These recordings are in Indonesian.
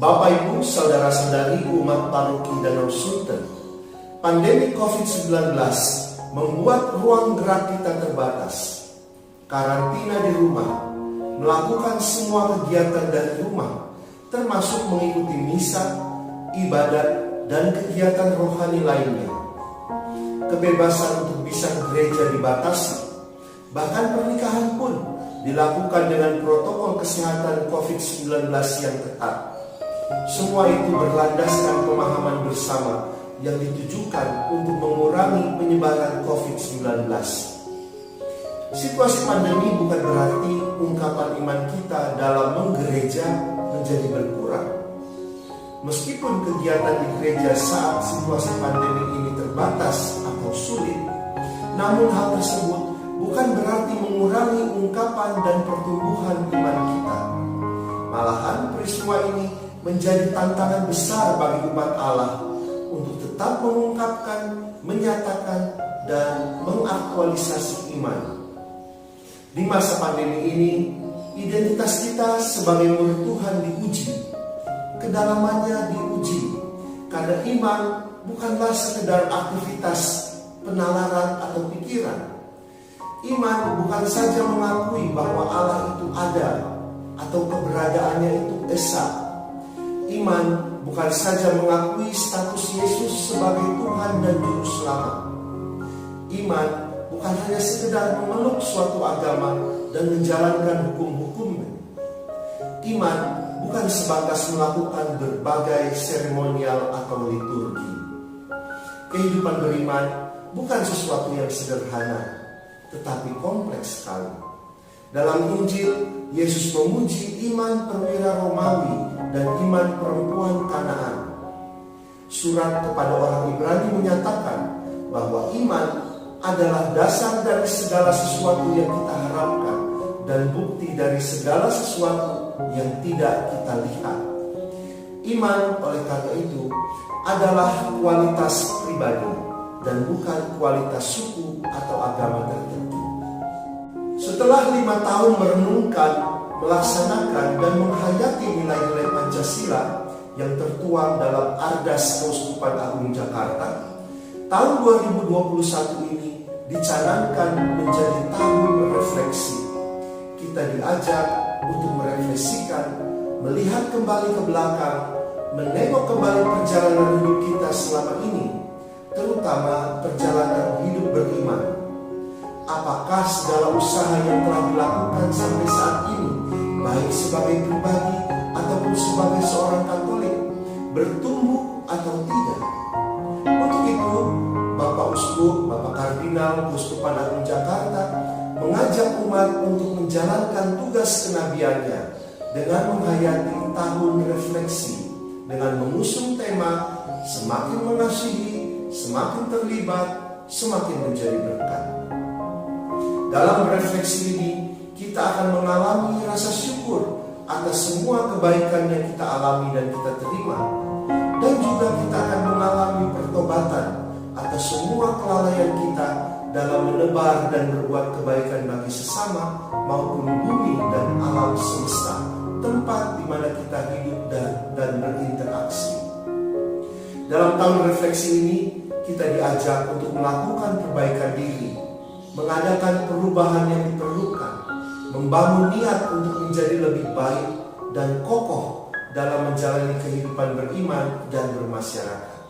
Bapak Ibu, saudara-saudari umat paroki Danau Sunter, pandemi COVID-19 membuat ruang gerak kita terbatas. Karantina di rumah, melakukan semua kegiatan dari rumah, termasuk mengikuti misa, ibadat, dan kegiatan rohani lainnya. Kebebasan untuk bisa ke gereja dibatasi, bahkan pernikahan pun dilakukan dengan protokol kesehatan COVID-19 yang ketat. Semua itu berlandaskan pemahaman bersama yang ditujukan untuk mengurangi penyebaran COVID-19. Situasi pandemi bukan berarti ungkapan iman kita dalam menggereja menjadi berkurang. Meskipun kegiatan di gereja saat situasi pandemi ini terbatas atau sulit, namun hal tersebut bukan berarti mengurangi ungkapan dan pertumbuhan iman kita. Malahan peristiwa ini menjadi tantangan besar bagi umat Allah untuk tetap mengungkapkan, menyatakan, dan mengaktualisasi iman. Di masa pandemi ini, identitas kita sebagai murid Tuhan diuji, kedalamannya diuji, karena iman bukanlah sekedar aktivitas penalaran atau pikiran. Iman bukan saja mengakui bahwa Allah itu ada atau keberadaannya itu esa. Iman bukan saja mengakui status Yesus sebagai Tuhan dan Juru Selamat. Iman bukan hanya sekedar memeluk suatu agama dan menjalankan hukum-hukumnya. Iman bukan sebatas melakukan berbagai seremonial atau liturgi. Kehidupan beriman bukan sesuatu yang sederhana, tetapi kompleks sekali. Dalam Injil, Yesus memuji iman perwira Romawi dan iman perempuan Kanaan. Surat kepada orang Ibrani menyatakan bahwa iman adalah dasar dari segala sesuatu yang kita harapkan dan bukti dari segala sesuatu yang tidak kita lihat. Iman oleh karena itu adalah kualitas pribadi dan bukan kualitas suku atau agama tertentu. Setelah 5 tahun merenungkan, melaksanakan, dan menghayati nilai-nilai Pancasila yang tertuang dalam Ardas Keuskupan Agung Jakarta, tahun 2021 ini dicanangkan menjadi tahun refleksi. Kita diajak untuk merefleksikan, melihat kembali ke belakang, menengok kembali perjalanan hidup kita selama ini, terutama perjalanan hidup beriman. Apakah segala usaha yang telah dilakukan sampai saat ini, baik sebagai pribadi ataupun sebagai seorang Katolik, bertumbuh atau tidak? Untuk itu, Bapak Uskup, Bapak Kardinal Keuskupan Agung Jakarta mengajak umat untuk menjalankan tugas kenabiannya dengan menghayati tahun refleksi dengan mengusung tema semakin mengasihi, semakin terlibat, semakin menjadi berkat. Dalam refleksi ini, kita akan mengalami rasa syukur atas semua kebaikan yang kita alami dan kita terima. Dan juga kita akan mengalami pertobatan atas semua kelalaian kita dalam menebar dan berbuat kebaikan bagi sesama maupun bumi dan alam semesta, tempat di mana kita hidup dan berinteraksi. Dalam tahun refleksi ini, kita diajak untuk melakukan perbaikan diri, mengadakan perubahan yang diperlukan, membangun niat untuk menjadi lebih baik dan kokoh dalam menjalani kehidupan beriman dan bermasyarakat.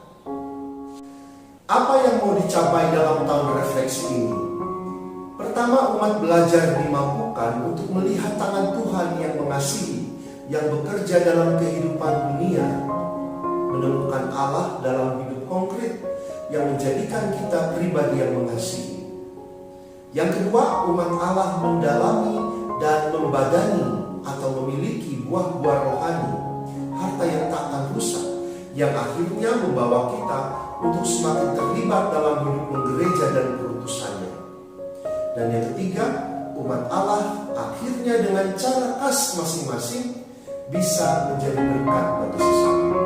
Apa yang mau dicapai dalam tahun refleksi ini? Pertama, umat belajar dimampukan untuk melihat tangan Tuhan yang mengasihi, yang bekerja dalam kehidupan dunia, menemukan Allah dalam hidup konkret yang menjadikan kita pribadi yang mengasihi. Yang kedua, umat Allah mendalami dan membadani atau memiliki buah-buah rohani, harta yang tak akan rusak, yang akhirnya membawa kita untuk semakin terlibat dalam hidup menggereja dan perutusannya. Dan yang ketiga, umat Allah akhirnya dengan cara khas masing-masing bisa menjadi berkat bagi sesama.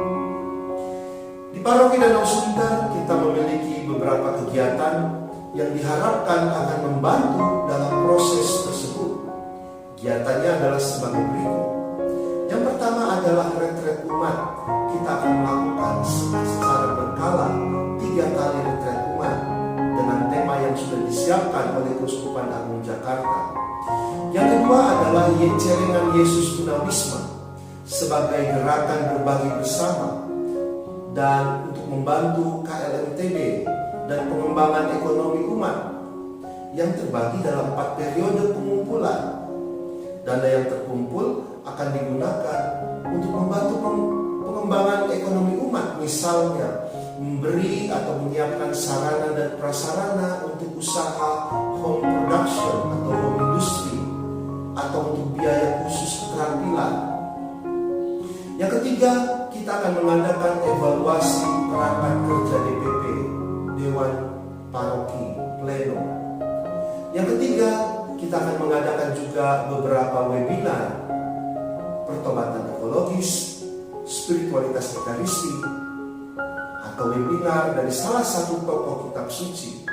Di Paroki Danau Sunter kita memiliki beberapa kegiatan yang diharapkan akan membantu dalam proses tersebut. Kegiatannya adalah sebagai berikut. Yang pertama adalah retret retret umat, kita akan melakukan secara berkala 3 kali retret umat dengan tema yang sudah disiapkan oleh Keuskupan Agung Jakarta. Yang kedua adalah celengan Yesus Tunawisma sebagai gerakan berbagi bersama dan untuk membantu KLMTB dan pengembangan ekonomi umat yang terbagi dalam 4 periode pengumpulan. Dana yang terkumpul akan digunakan untuk membantu pengembangan ekonomi umat, misalnya memberi atau menyiapkan sarana dan prasarana untuk usaha home production atau home industry, atau untuk biaya khusus keterampilan. Yang ketiga, kita akan mengadakan evaluasi perangkat kerja DPP, Dewan Paroki, Pleno. Yang ketiga, kita akan mengadakan juga beberapa webinar pertobatan ekologis, spiritualitas ekaristi, atau webinar dari salah satu tokoh kitab suci.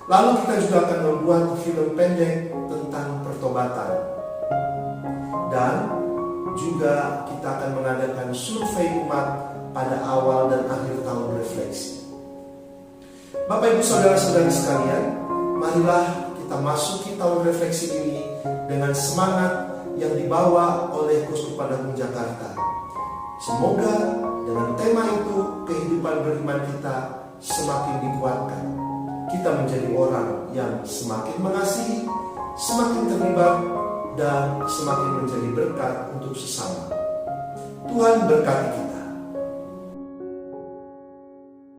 Lalu kita juga akan membuat film pendek tentang pertobatan. Dan juga kita akan mengadakan survei umat pada awal dan akhir tahun refleksi. Bapak Ibu Saudara-saudari sekalian, marilah kita masuki tahun refleksi ini dengan semangat yang dibawa oleh Keuskupan Agung Jakarta. Semoga dengan tema itu kehidupan beriman kita semakin dikuatkan. Kita menjadi orang yang semakin mengasihi, semakin terlibat, dan semakin menjadi berkat untuk sesama. Tuhan berkati kita.